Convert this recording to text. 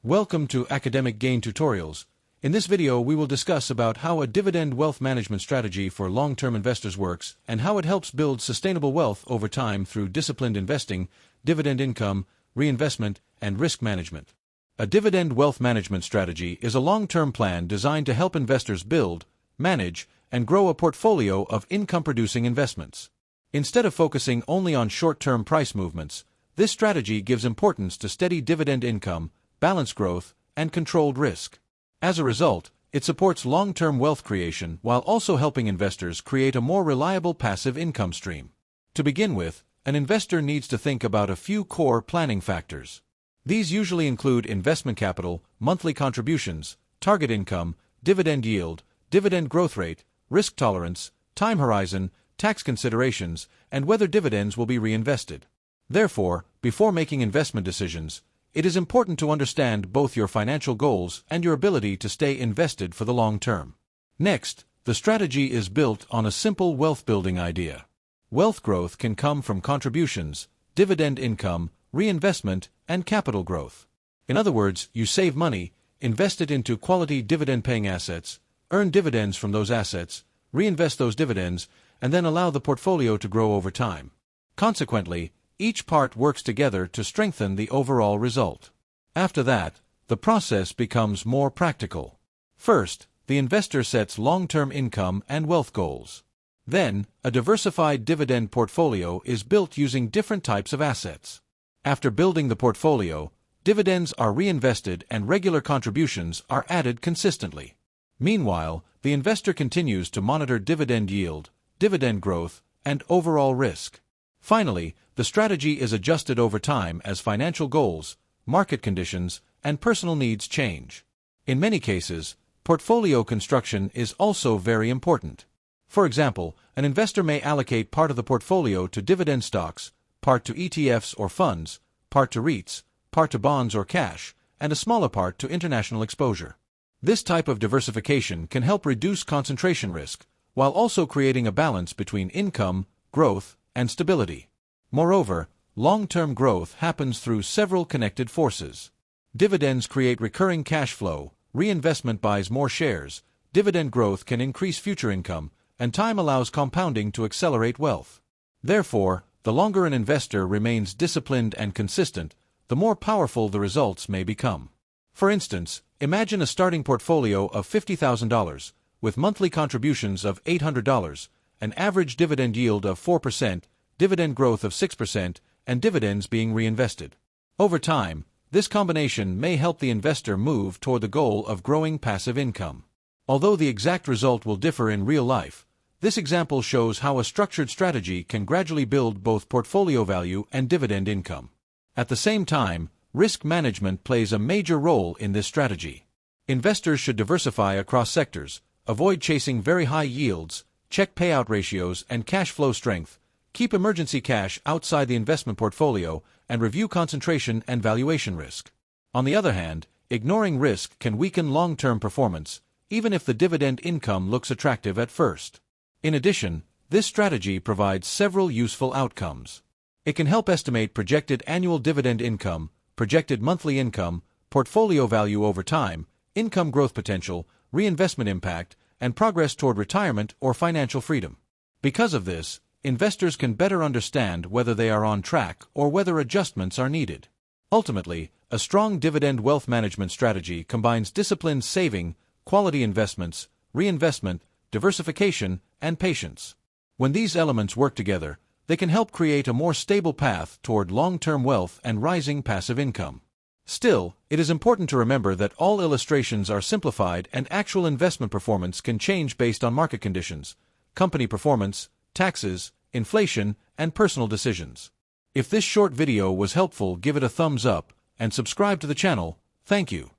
Welcome to Academic Gain Tutorials. In this video, we will discuss about how a dividend wealth management strategy for long-term investors works and how it helps build sustainable wealth over time through disciplined investing, dividend income, reinvestment, and risk management. A dividend wealth management strategy is a long-term plan designed to help investors build, manage, and grow a portfolio of income-producing investments. Instead of focusing only on short-term price movements, this strategy gives importance to steady dividend income, balanced growth, and controlled risk. As a result, it supports long-term wealth creation while also helping investors create a more reliable passive income stream. To begin with, an investor needs to think about a few core planning factors. These usually include investment capital, monthly contributions, target income, dividend yield, dividend growth rate, risk tolerance, time horizon, tax considerations, and whether dividends will be reinvested. Therefore, before making investment decisions, it is important to understand both your financial goals and your ability to stay invested for the long term. Next, the strategy is built on a simple wealth-building idea. Wealth growth can come from contributions, dividend income, reinvestment, and capital growth. In other words, you save money, invest it into quality dividend-paying assets, earn dividends from those assets, reinvest those dividends, and then allow the portfolio to grow over time. Consequently, each part works together to strengthen the overall result. After that, the process becomes more practical. First, the investor sets long-term income and wealth goals. Then, a diversified dividend portfolio is built using different types of assets. After building the portfolio, dividends are reinvested and regular contributions are added consistently. Meanwhile, the investor continues to monitor dividend yield, dividend growth, and overall risk. Finally, the strategy is adjusted over time as financial goals, market conditions, and personal needs change. In many cases, portfolio construction is also very important. For example, an investor may allocate part of the portfolio to dividend stocks, part to ETFs or funds, part to REITs, part to bonds or cash, and a smaller part to international exposure. This type of diversification can help reduce concentration risk, while also creating a balance between income, growth, and stability. Moreover, long-term growth happens through several connected forces. Dividends create recurring cash flow, reinvestment buys more shares, dividend growth can increase future income, and time allows compounding to accelerate wealth. Therefore, the longer an investor remains disciplined and consistent, the more powerful the results may become. For instance, imagine a starting portfolio of $50,000, with monthly contributions of $800, an average dividend yield of 4%, dividend growth of 6%, and dividends being reinvested. Over time, this combination may help the investor move toward the goal of growing passive income. Although the exact result will differ in real life, this example shows how a structured strategy can gradually build both portfolio value and dividend income. At the same time, risk management plays a major role in this strategy. Investors should diversify across sectors, avoid chasing very high yields, check payout ratios and cash flow strength, keep emergency cash outside the investment portfolio, and review concentration and valuation risk. On the other hand, ignoring risk can weaken long-term performance, even if the dividend income looks attractive at first. In addition, this strategy provides several useful outcomes. It can help estimate projected annual dividend income, projected monthly income, portfolio value over time, income growth potential, reinvestment impact, and progress toward retirement or financial freedom. Because of this, investors can better understand whether they are on track or whether adjustments are needed. Ultimately, a strong dividend wealth management strategy combines disciplined saving, quality investments, reinvestment, diversification, and patience. When these elements work together, they can help create a more stable path toward long-term wealth and rising passive income. Still, it is important to remember that all illustrations are simplified and actual investment performance can change based on market conditions, company performance, taxes, inflation, and personal decisions. If this short video was helpful, give it a thumbs up and subscribe to the channel. Thank you.